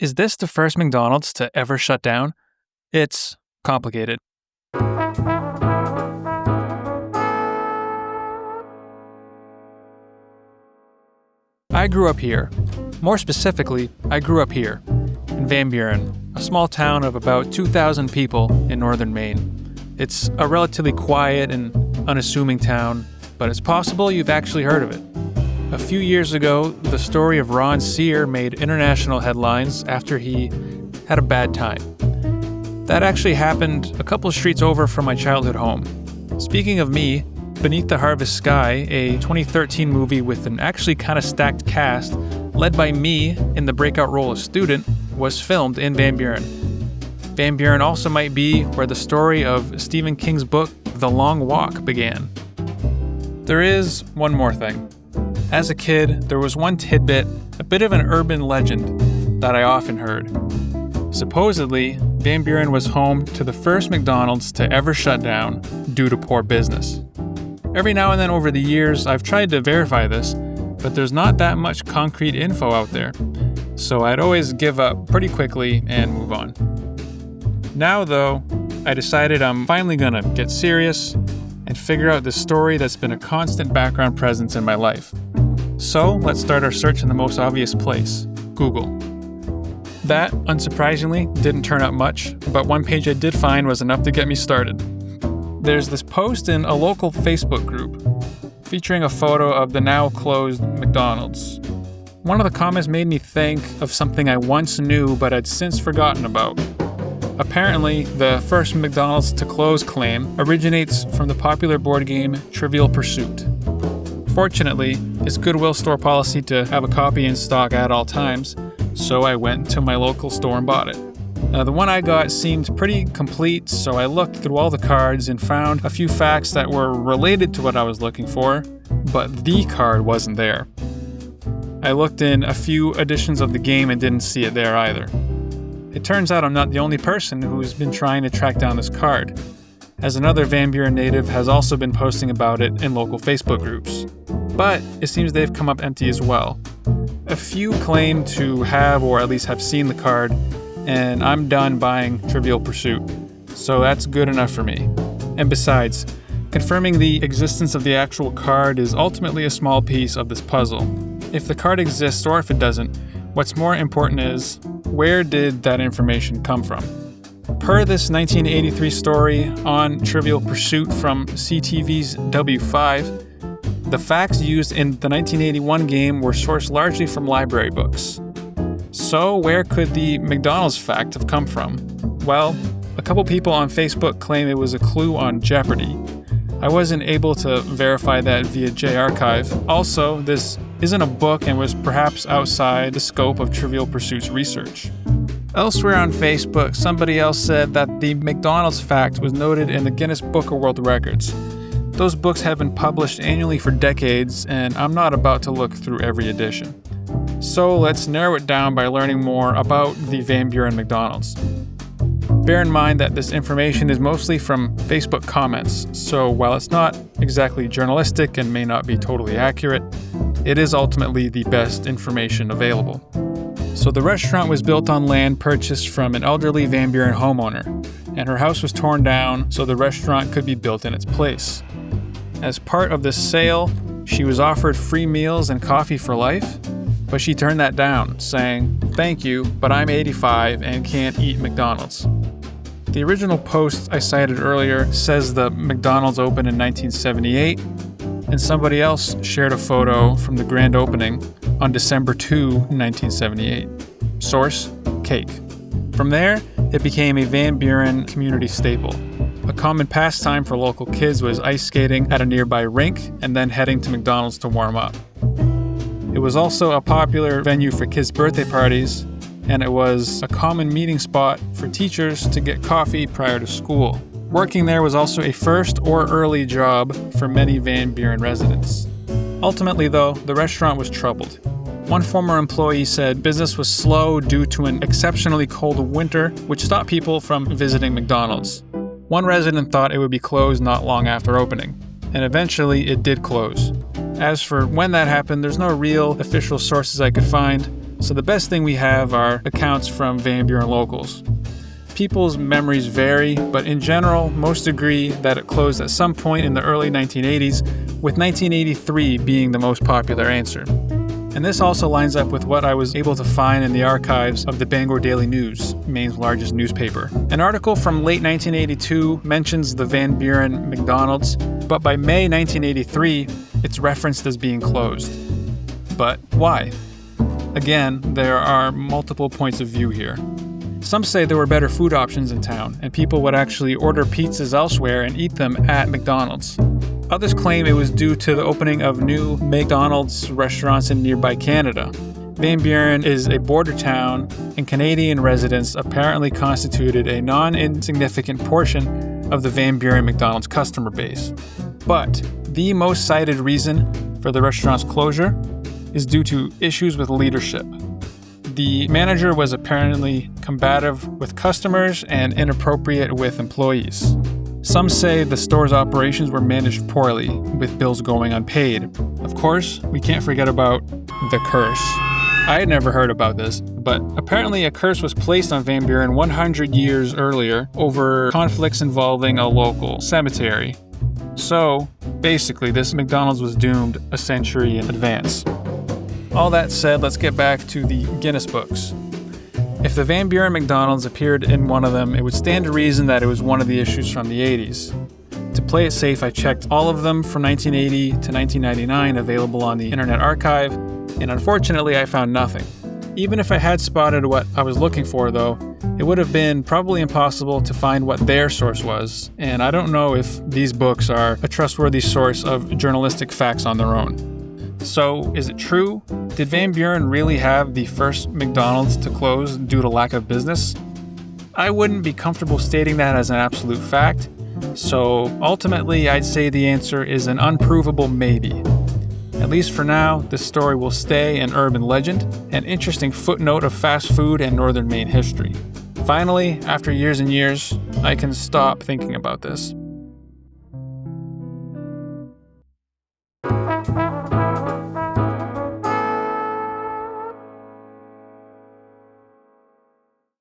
Is this the first McDonald's to ever shut down? It's complicated. I grew up here. More specifically, I grew up here, in Van Buren, a small town of about 2,000 people in northern Maine. It's a relatively quiet and unassuming town, but it's possible you've actually heard of it. A few years ago, the story of Ron Sear made international headlines after he had a bad time. That actually happened a couple streets over from my childhood home. Speaking of me, Beneath the Harvest Sky, a 2013 movie with an actually kind of stacked cast, led by me in the breakout role of student, was filmed in Van Buren. Van Buren also might be where the story of Stephen King's book, The Long Walk, began. There is one more thing. As a kid, there was one tidbit, a bit of an urban legend, that I often heard. Supposedly, Van Buren was home to the first McDonald's to ever shut down due to poor business. Every now and then over the years, I've tried to verify this, but there's not that much concrete info out there, so I'd always give up pretty quickly and move on. Now, though, I decided I'm finally gonna get serious and figure out this story that's been a constant background presence in my life. So let's start our search in the most obvious place, Google. That, unsurprisingly, didn't turn up much, but one page I did find was enough to get me started. There's this post in a local Facebook group featuring a photo of the now closed McDonald's. One of the comments made me think of something I once knew but had since forgotten about. Apparently, the first McDonald's to close claim originates from the popular board game Trivial Pursuit. Fortunately, it's Goodwill store policy to have a copy in stock at all times, so I went to my local store and bought it. The one I got seemed pretty complete, so I looked through all the cards and found a few facts that were related to what I was looking for, but the card wasn't there. I looked in a few editions of the game and didn't see it there either. It turns out I'm not the only person who's been trying to track down this card, as another Van Buren native has also been posting about it in local Facebook groups. But it seems they've come up empty as well. A few claim to have or at least have seen the card, and I'm done buying Trivial Pursuit, so that's good enough for me. And besides, confirming the existence of the actual card is ultimately a small piece of this puzzle. If the card exists or if it doesn't, what's more important is, where did that information come from? Per this 1983 story on Trivial Pursuit from CTV's W5, the facts used in the 1981 game were sourced largely from library books. So where could the McDonald's fact have come from? Well, a couple people on Facebook claim it was a clue on Jeopardy! I wasn't able to verify that via JArchive. Also, this isn't a book and was perhaps outside the scope of Trivial Pursuit's research. Elsewhere on Facebook, somebody else said that the McDonald's fact was noted in the Guinness Book of World Records. Those books have been published annually for decades, and I'm not about to look through every edition. So let's narrow it down by learning more about the Van Buren McDonald's. Bear in mind that this information is mostly from Facebook comments, so while it's not exactly journalistic and may not be totally accurate, it is ultimately the best information available. So the restaurant was built on land purchased from an elderly Van Buren homeowner, and her house was torn down so the restaurant could be built in its place. As part of this sale, she was offered free meals and coffee for life, but she turned that down, saying, "Thank you, but I'm 85 and can't eat McDonald's." The original post I cited earlier says the McDonald's opened in 1978, and somebody else shared a photo from the grand opening on December 2, 1978. Source, cake. From there, it became a Van Buren community staple. A common pastime for local kids was ice skating at a nearby rink and then heading to McDonald's to warm up. It was also a popular venue for kids' birthday parties, and it was a common meeting spot for teachers to get coffee prior to school. Working there was also a first or early job for many Van Buren residents. Ultimately, though, the restaurant was troubled. One former employee said business was slow due to an exceptionally cold winter, which stopped people from visiting McDonald's. One resident thought it would be closed not long after opening, and eventually it did close. As for when that happened, there's no real official sources I could find, So the best thing we have are accounts from Van Buren locals. People's memories vary, but in general, most agree that it closed at some point in the early 1980s, with 1983 being the most popular answer. And this also lines up with what I was able to find in the archives of the Bangor Daily News, Maine's largest newspaper. An article from late 1982 mentions the Van Buren McDonald's, but by May 1983, it's referenced as being closed. But why? Again, there are multiple points of view here. Some say there were better food options in town, and people would actually order pizzas elsewhere and eat them at McDonald's. Others claim it was due to the opening of new McDonald's restaurants in nearby Canada. Van Buren is a border town, and Canadian residents apparently constituted a non-insignificant portion of the Van Buren McDonald's customer base. But the most cited reason for the restaurant's closure is due to issues with leadership. The manager was apparently combative with customers and inappropriate with employees. Some say the store's operations were managed poorly, with bills going unpaid. Of course, we can't forget about the curse. I had never heard about this, but apparently a curse was placed on Van Buren 100 years earlier over conflicts involving a local cemetery. So, basically, this McDonald's was doomed a century in advance. All that said, let's get back to the Guinness books. If the Van Buren McDonald's appeared in one of them, it would stand to reason that it was one of the issues from the 80s. To play it safe, I checked all of them from 1980 to 1999 available on the Internet Archive, and unfortunately I found nothing. Even if I had spotted what I was looking for, though, it would have been probably impossible to find what their source was, and I don't know if these books are a trustworthy source of journalistic facts on their own. So, is it true? Did Van Buren really have the first McDonald's to close due to lack of business? I wouldn't be comfortable stating that as an absolute fact, so ultimately I'd say the answer is an unprovable maybe. At least for now, this story will stay an urban legend, an interesting footnote of fast food and northern Maine history. Finally, after years and years, I can stop thinking about this.